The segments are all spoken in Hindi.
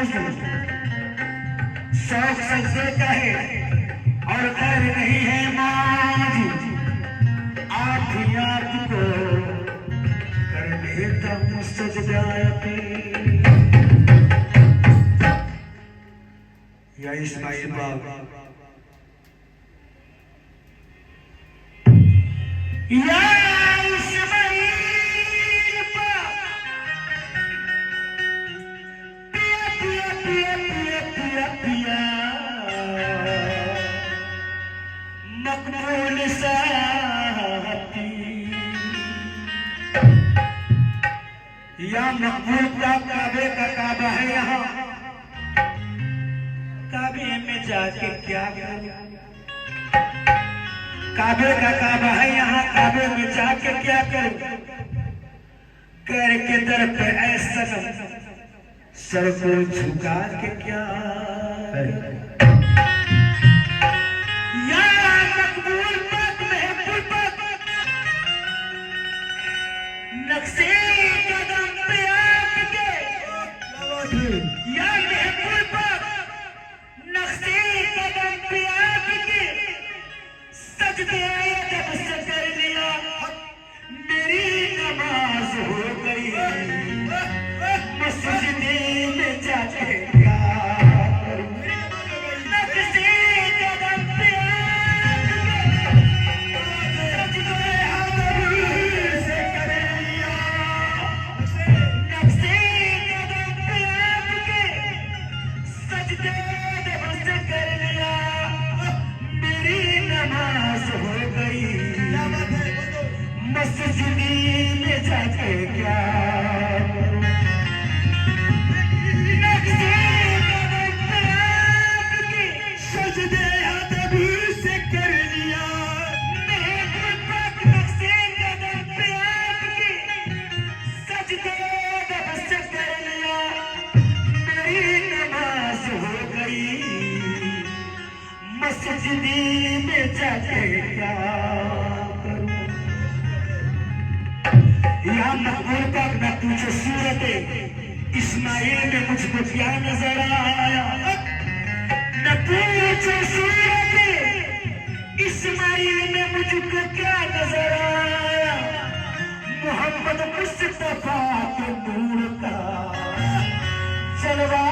मौजूद शौक सजदे का है और खैर नहीं है मौजूद। आप ही आपको कर लेता हूँ सजदा या इस्माइल बाबा या मकबूल साथी या मकबूल का काबे का काबा है यहाँ। काबे में जाके क्या करूं? काबे का काबा है यहाँ, काबे में जाके क्या करूं? कर के दर पे ऐसा सर को झुका के क्या नक्शे कदम पे आपके या महबूब पाक नक्शे कदम पे आपके सजदे जब से कर लिया मेरी नमाज हो गई। मस्जिद में जाके क्या करूं? नक्शे कदम पे मस्जिदी में जाके क्या करूं? नक्शे कदम पे आपके सजदे अदब से कर लिया महबूब पाक। नक्शे कदम पे आपके सजदे अदब से कर लिया मेरी नमाज हो गई। मस्जिदी में जाके क्या या मकबूल पाक न तुझे सूरत इस्माइल में मुझको क्या नजर आया? न तुझे सूरत इस्माइल में मुझको क्या नजर आया? मोहम्मद मुस्तफा के नूर का जलवा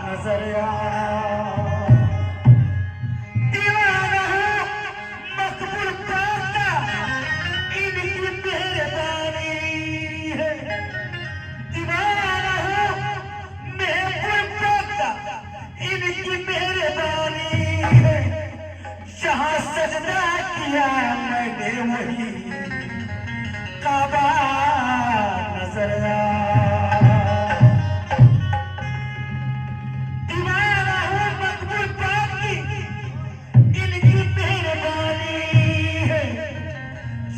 नजर आया। जहाँ सजदा किया मैंने वही काबा नजर आया। दीवाना हूँ मकबूल पाक की इनकी मेहरबानी है।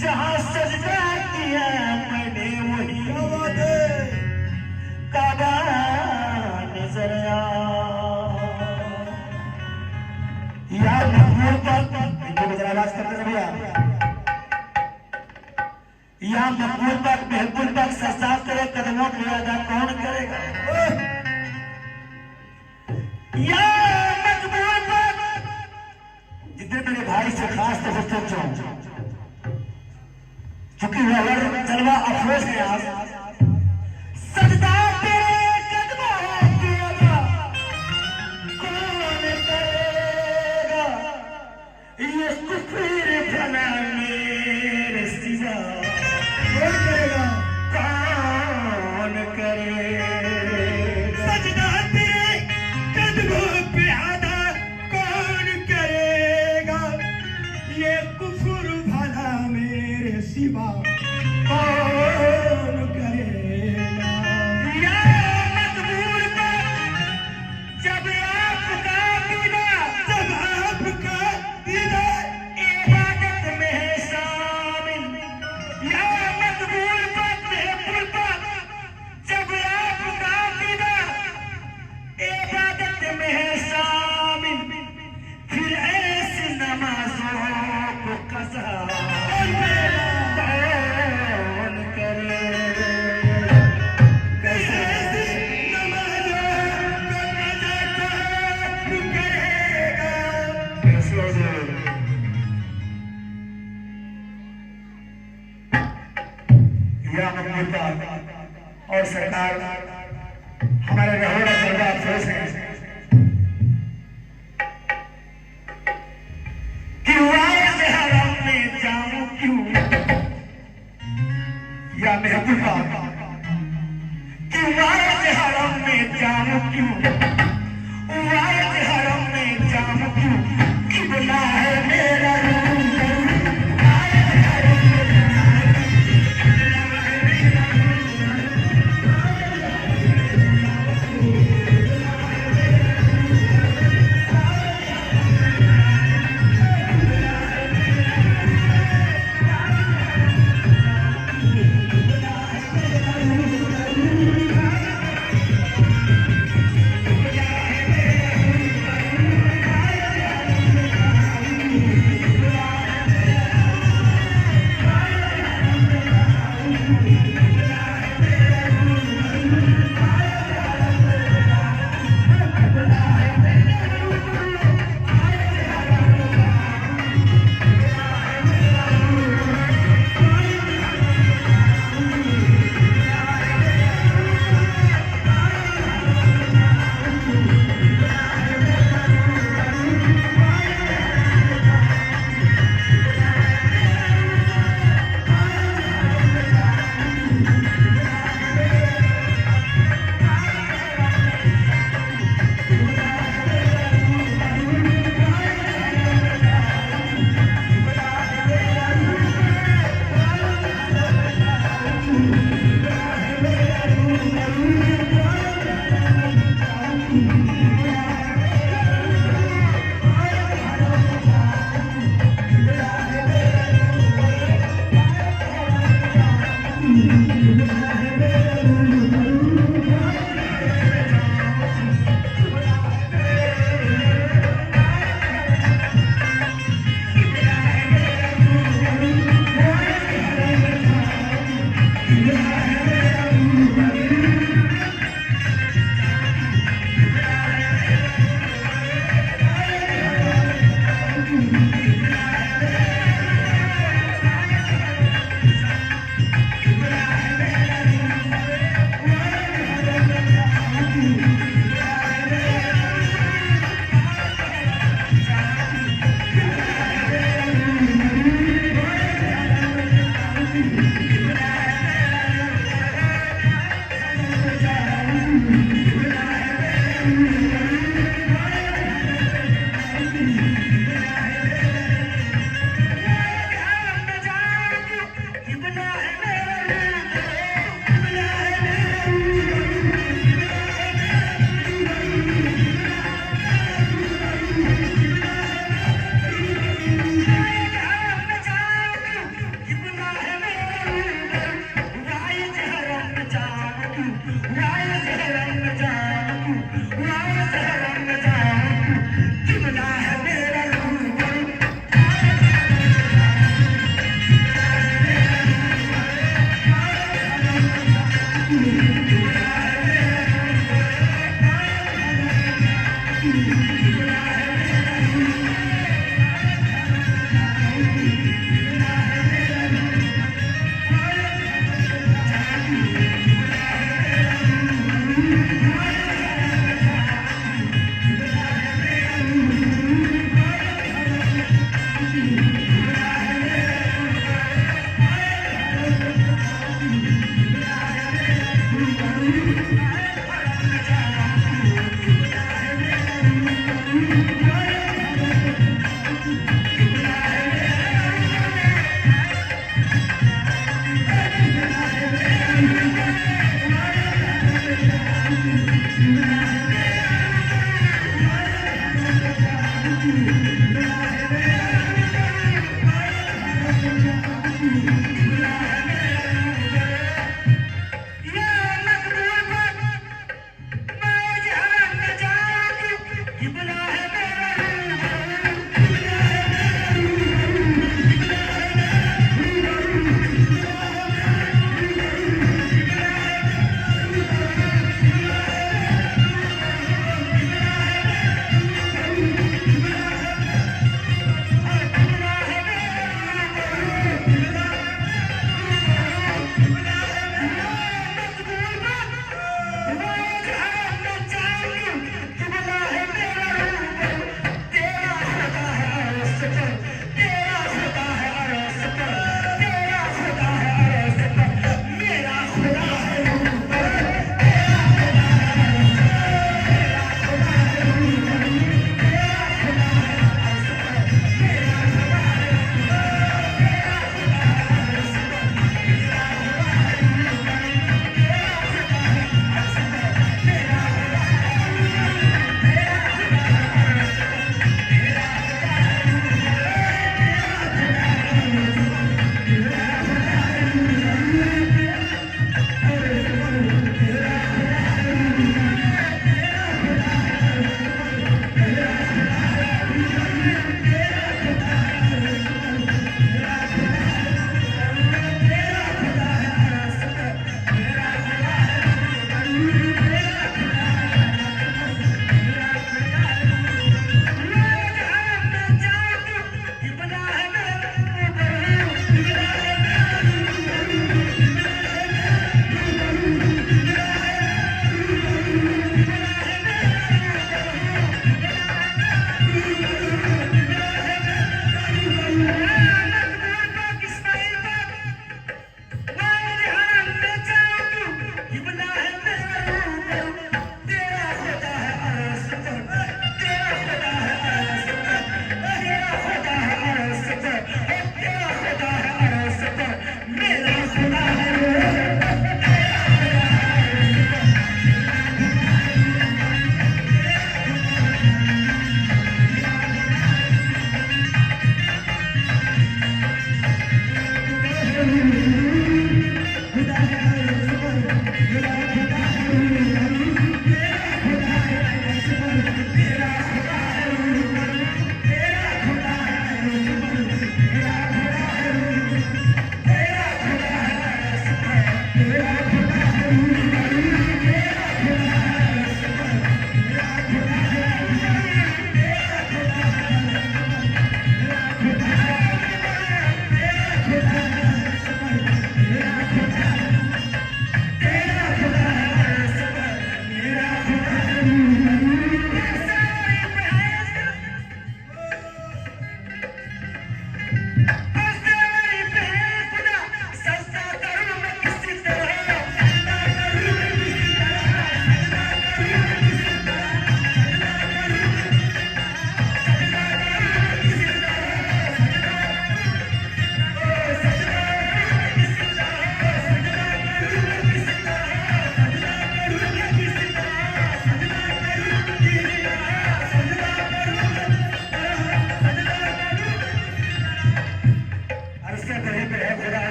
जहाँ सजदा किया मैंने वही काबा नजर आया। या मकबूल पाक इनको बजा आवाज करते रहे या मकबूल पाक महबूब पाक सजदा करे कदमों पे अदा कौन करेगा? या मकबूल पाक जितने मेरे भाई से खास तौर से जाऊं चूंकि वह जलवा अफरोज है आज सजदा कौन करे सजदा तेरे कदमों सरकार हमारे रहोड़ा दरबार अफरोज हैं कि वाइज हरम में जाऊं क्यों या महबूबा कि वाइज हरम में जाऊं क्यों वाइज हरम में जाऊं क्यों किबला है मेरा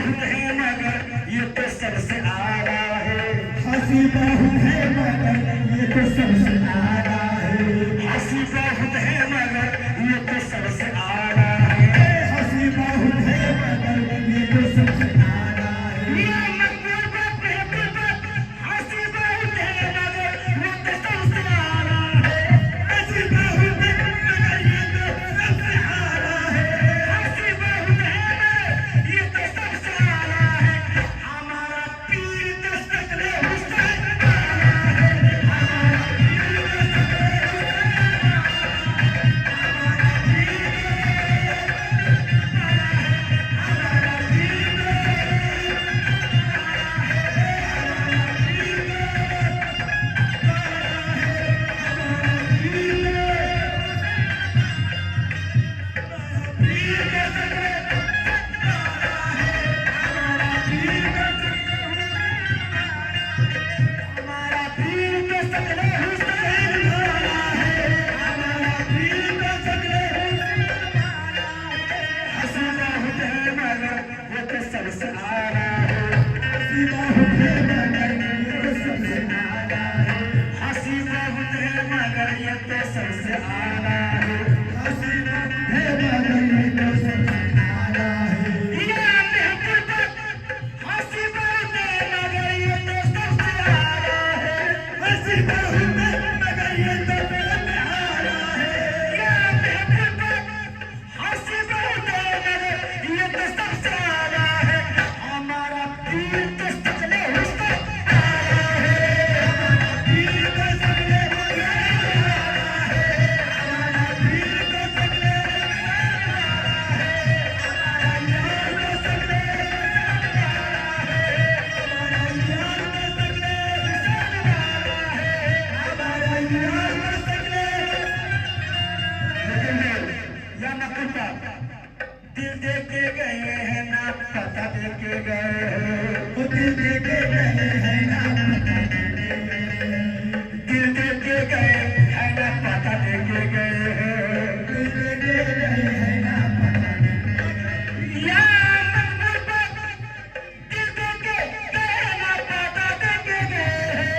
बहुत है मगर ये तो सबसे आला है। हंसी बहुत है मगर ये तो सबसे आला है। हंसी बहुत है मगर ये तो सबसे आला है। हंसी बहुत है मगर ये तो सबसे आला है। ये मकबूल बेहतर हंसी बहुत है मगर ये तो सबसे आला है। हंसी बहुत है मगर ये तो सबसे आला है। हंसी बहुत है मगर ये तो सबसे आला है। हमारा पीर दस्तगीर हुसैन आला है। हमारा पीर दस्तगीर हमारा पीर दस्तगीर हुसैन आला है। हमारा पीर दस्तगीर हुसैन आला है। हंसी बहुत है मगर ये तो सबसे आला है। हंसी बहुत है मगर ये तो सबसे आला है। हंसी बहुत है मगर ये तो सबसे आला है। हंसी बहुत है मगर ये तो सबसे आला है। ये बेहतर हंसी बहुत है मगर ये तो सबसे आला है। हंसी बहुत है मगर ये तो सबसे आला है। ये बेहतर हंसी बहुत है मगर ये तो सबसे आला है। हमारा पीर दस्तगीर हुसैन आला है। हमारा पीर दस्तगीर हुसैन आला है। हमारा पीर दस्तगीर हुसैन आला है। हमारा यार दस्तगीर हुसैन आला है। हमारा यार दस्तगीर हुसैन आला है। हमारा यार दस्तगीर या नकुता दिल दे के गए हैं ना पता दे के गए हैं। वो दिल दे के गए हैं ना पता दे के गए हैं। दिल दे के गए हैं ना पता दे के गए हैं। दिल दे के गए हैं ना पता दे के गए हैं। या मकबूल दिल दे के गए हैं ना पता दे के गए हैं।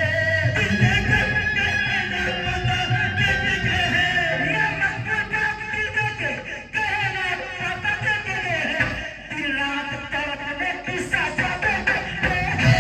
दिल दे के गए हैं ना पता दे के गए हैं। या मकबूल दिल दे के गए हैं ना पता दे के गए हैं। दिल रात तड़पने की सजा दे के गए हैं।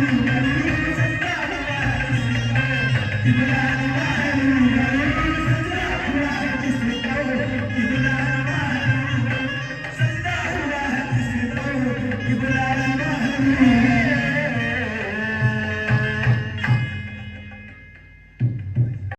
सजदा हुआ है जिसको, ये बुला रहा है